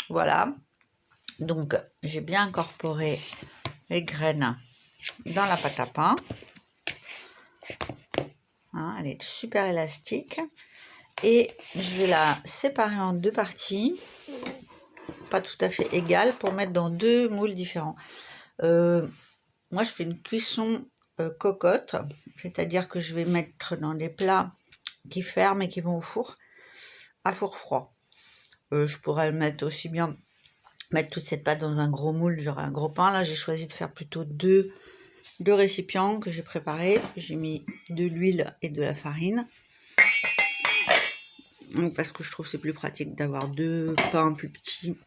Voilà. Donc, j'ai bien incorporé les graines dans la pâte à pain. Hein, elle est super élastique. Et je vais la séparer en deux parties, pas tout à fait égales, pour mettre dans deux moules différents. Moi, je fais une cuisson cocotte, c'est-à-dire que je vais mettre dans des plats qui ferment et qui vont au four, à four froid. Je pourrais le mettre aussi bien, mettre toute cette pâte dans un gros moule, genre un gros pain. Là, j'ai choisi de faire plutôt deux récipients que j'ai préparés. J'ai mis de l'huile et de la farine. Parce que je trouve c'est plus pratique d'avoir deux pains plus petits.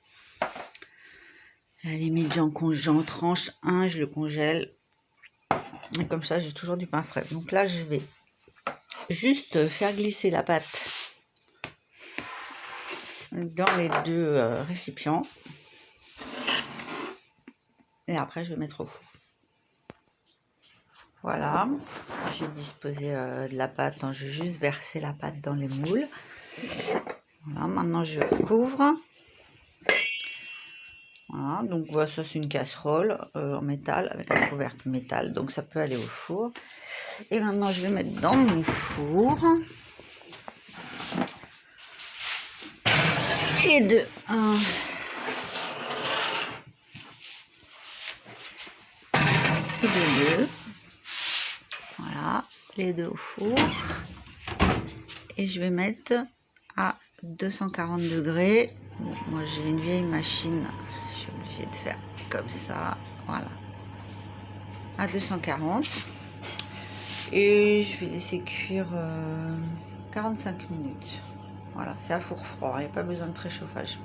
À la limite, j'en tranche un, je le congèle. Et comme ça, j'ai toujours du pain frais. Donc là, je vais juste faire glisser la pâte dans les deux récipients. Et après, je vais mettre au four. Voilà, j'ai disposé de la pâte. Je vais juste verser la pâte dans les moules. Voilà, maintenant je couvre. Voilà, donc voilà, ça c'est une casserole en métal avec un couvercle métal, donc ça peut aller au four. Et maintenant je vais mettre dans mon four. Et de 1. Et de 2. Voilà, les deux au four. Et je vais mettre à 240 degrés. Bon, moi j'ai une vieille machine, je suis obligée de faire comme ça. Voilà, à 240. Et je vais laisser cuire 45 minutes. Voilà, c'est à four froid, il n'y a pas besoin de préchauffage.